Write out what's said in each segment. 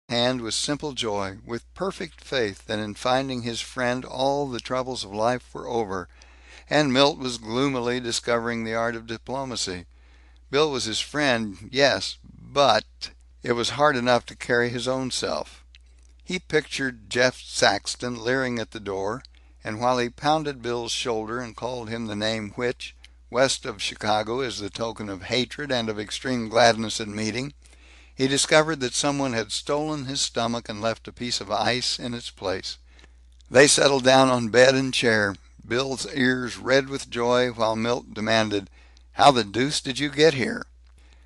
hand with simple joy, with perfect faith that in finding his friend all the troubles of life were over, and Milt was gloomily discovering the art of diplomacy. Bill was his friend, yes, but it was hard enough to carry his own self. He pictured Jeff Saxton leering at the door, and while he pounded Bill's shoulder and called him the name which, west of Chicago, is the token of hatred and of extreme gladness at meeting, he discovered that someone had stolen his stomach and left a piece of ice in its place. They settled down on bed and chair, Bill's ears red with joy, while Milt demanded, "How the deuce did you get here?"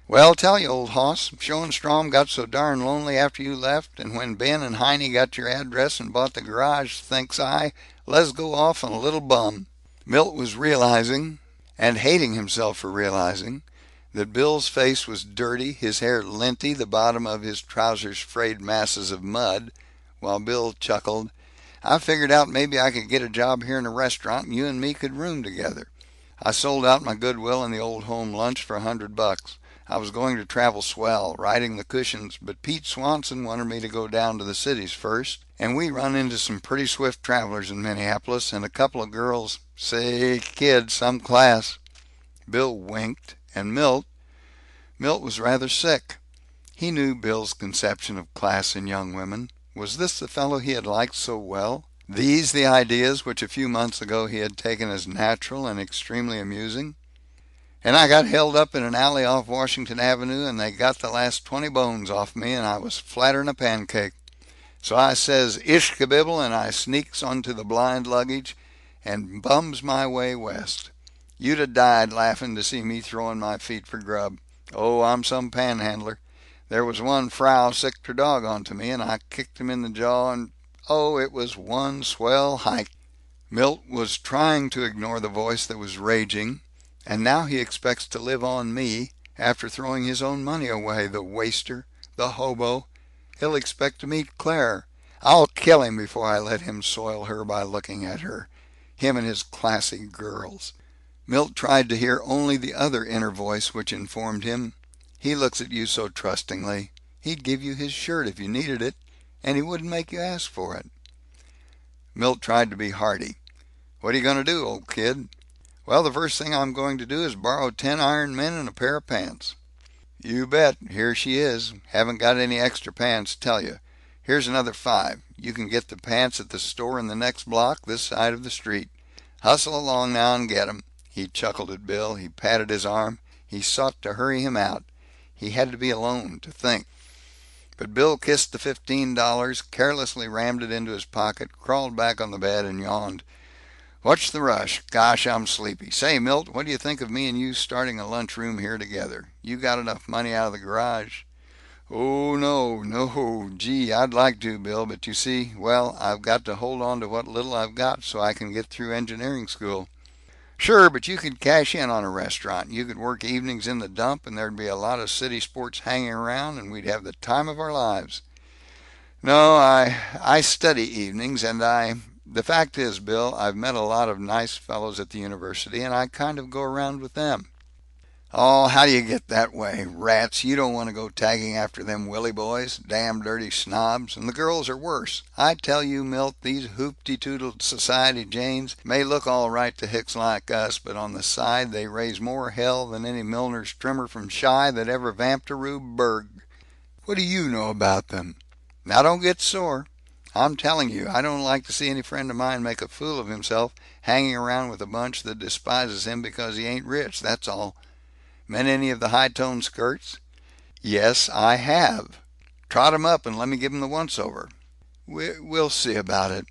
"Well, tell you, old hoss, Schoenstrom got so darn lonely after you left, and when Ben and Heine got your address and bought the garage, thinks I, let's go off on a little bum." Milt was realizing, and hating himself for realizing, that Bill's face was dirty, his hair linty, the bottom of his trousers frayed masses of mud, while Bill chuckled, "I figured out maybe I could get a job here in a restaurant and you and me could room together. I sold out my goodwill in the Old Home Lunch for $100. I was going to travel swell, riding the cushions, but Pete Swanson wanted me to go down to the cities first, and we run into some pretty swift travelers in Minneapolis, and a couple of girls, say, kid, some class." Bill winked, and Milt was rather sick. He knew Bill's conception of class in young women. Was this the fellow he had liked so well? These the ideas which a few months ago he had taken as natural and extremely amusing? "And I got held up in an alley off Washington Avenue, and they got the last 20 bones off me, and I was flatter'n a pancake. So I says ishkabibble, and I sneaks onto the blind luggage, and bums my way west. You'd 'a' died laughing to see me throwing my feet for grub. Oh, I'm some panhandler. There was one frau sicked her dog onto me, and I kicked him in the jaw, and oh, it was one swell hike." Milt was trying to ignore the voice that was raging. "And now he expects to live on me, after throwing his own money away, the waster, the hobo. He'll expect to meet Claire. I'll kill him before I let him soil her by looking at her. Him and his classy girls." Milt tried to hear only the other inner voice which informed him, "He looks at you so trustingly. He'd give you his shirt if you needed it, and he wouldn't make you ask for it." Milt tried to be hearty. "What are you going to do, old kid?" "Well, the first thing I'm going to do is borrow 10 iron men and a pair of pants." "You bet. Here she is. Haven't got any extra pants, tell you. Here's another 5. You can get the pants at the store in the next block, this side of the street. Hustle along now and get 'em." He chuckled at Bill. He patted his arm. He sought to hurry him out. He had to be alone, to think. But Bill kissed the $15, carelessly rammed it into his pocket, crawled back on the bed, and yawned. "What's the rush? Gosh, I'm sleepy. Say, Milt, what do you think of me and you starting a lunchroom here together? You got enough money out of the garage?" "Oh, no, no. Gee, I'd like to, Bill, but you see, well, I've got to hold on to what little I've got so I can get through engineering school." "Sure, but you could cash in on a restaurant. You could work evenings in the dump, and there'd be a lot of city sports hanging around, and we'd have the time of our lives." "No, I study evenings, and the fact is, Bill, I've met a lot of nice fellows at the university, and I kind of go around with them." "Oh, how do you get that way? Rats, you don't want to go tagging after them Willy boys. Damn dirty snobs. And the girls are worse. I tell you, Milt, these hoopty-toodled society janes may look all right to hicks like us, but on the side they raise more hell than any milliner's trimmer from Chi that ever vamped a Rube Berg. What do you know about them? Now don't get sore. I'm telling you, I don't like to see any friend of mine make a fool of himself hanging around with a bunch that despises him because he ain't rich, that's all. Met any of the high-toned skirts?" "Yes, I have." "Trot 'em up and let me give 'em the once-over." We'll see about it.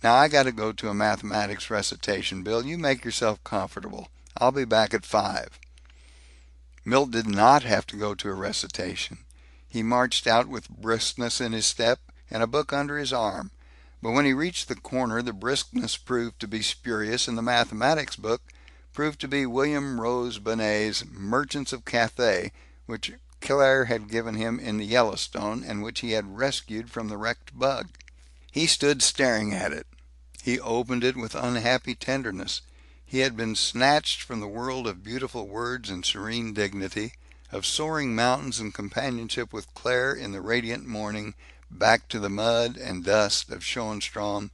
Now I got to go to a mathematics recitation, Bill. You make yourself comfortable. I'll be back at 5." Milt did not have to go to a recitation. He marched out with briskness in his step and a book under his arm. But when he reached the corner, the briskness proved to be spurious, and the mathematics book proved to be William Rose Benet's Merchants of Cathay, which Claire had given him in the Yellowstone, and which he had rescued from the wrecked bug. He stood staring at it. He opened it with unhappy tenderness. He had been snatched from the world of beautiful words and serene dignity, of soaring mountains and companionship with Claire in the radiant morning, back to the mud and dust of Schoenstrom,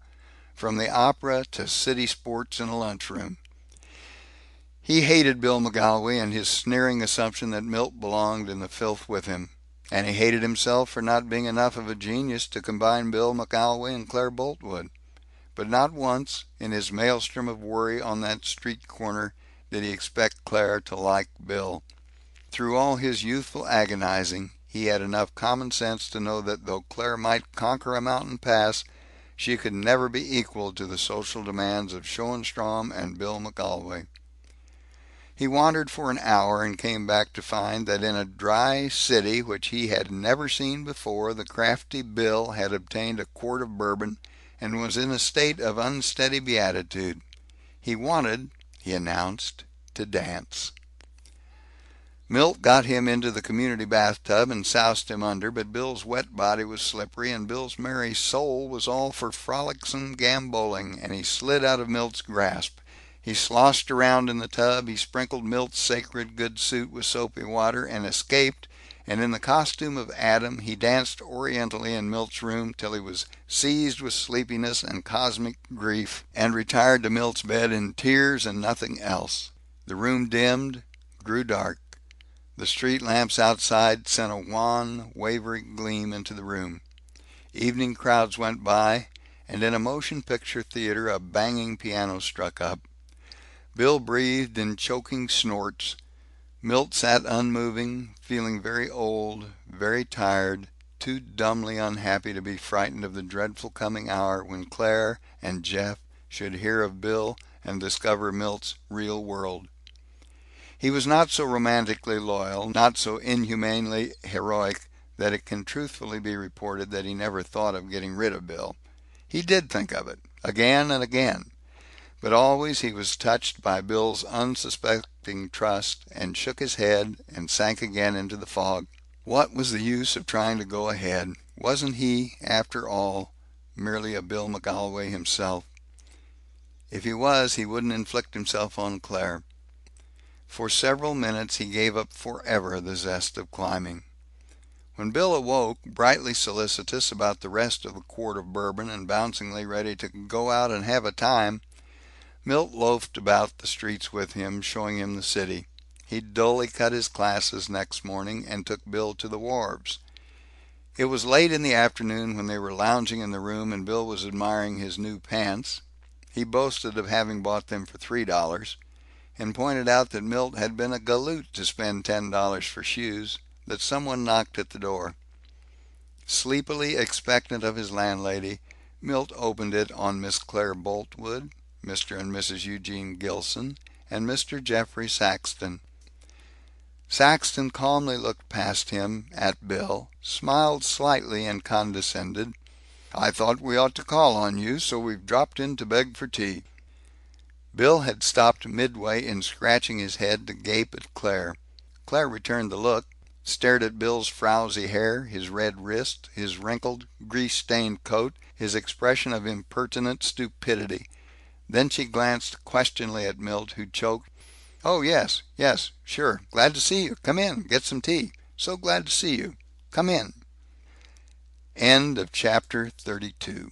from the opera to city sports in a lunchroom. He hated Bill McGolwey and his sneering assumption that Milt belonged in the filth with him. And he hated himself for not being enough of a genius to combine Bill McGolwey and Claire Boltwood. But not once, in his maelstrom of worry on that street corner, did he expect Claire to like Bill. Through all his youthful agonizing, he had enough common sense to know that though Claire might conquer a mountain pass, she could never be equal to the social demands of Schoenstrom and Bill McGolwey. He wandered for an hour and came back to find that in a dry city which he had never seen before, the crafty Bill had obtained a quart of bourbon and was in a state of unsteady beatitude. He wanted, he announced, to dance. Milt got him into the community bathtub and soused him under, but Bill's wet body was slippery, and Bill's merry soul was all for frolicsome gamboling, and he slid out of Milt's grasp. He sloshed around in the tub, he sprinkled Milt's sacred good suit with soapy water, and escaped, and in the costume of Adam he danced orientally in Milt's room till he was seized with sleepiness and cosmic grief, and retired to Milt's bed in tears and nothing else. The room dimmed, grew dark. The street lamps outside sent a wan, wavering gleam into the room. Evening crowds went by, and in a motion picture theater a banging piano struck up. Bill breathed in choking snorts. Milt sat unmoving, feeling very old, very tired, too dumbly unhappy to be frightened of the dreadful coming hour when Claire and Jeff should hear of Bill and discover Milt's real world. He was not so romantically loyal, not so inhumanely heroic, that it can truthfully be reported that he never thought of getting rid of Bill. He did think of it, again and again. But always he was touched by Bill's unsuspecting trust, and shook his head, and sank again into the fog. What was the use of trying to go ahead? Wasn't he, after all, merely a Bill McGolwey himself? If he was, he wouldn't inflict himself on Claire. For several minutes he gave up forever the zest of climbing. When Bill awoke, brightly solicitous about the rest of the quart of bourbon and bouncingly ready to go out and have a time, Milt loafed about the streets with him, showing him the city. He dully cut his classes next morning and took Bill to the wharves. It was late in the afternoon when they were lounging in the room and Bill was admiring his new pants. He boasted of having bought them for $3, and pointed out that Milt had been a galoot to spend $10 for shoes, that someone knocked at the door. Sleepily expectant of his landlady, Milt opened it on Miss Claire Boltwood, Mr. and Mrs. Eugene Gilson, and Mr. Geoffrey Saxton. Saxton calmly looked past him at Bill, smiled slightly, and condescended. "I thought we ought to call on you, so we've dropped in to beg for tea." Bill had stopped midway in scratching his head to gape at Claire. Claire returned the look, stared at Bill's frowsy hair, his red wrist, his wrinkled, grease-stained coat, his expression of impertinent stupidity. Then she glanced questioningly at Milt, who choked, "Oh, yes, yes, sure. Glad to see you. Come in. Get some tea. So glad to see you. Come in." End of chapter 32.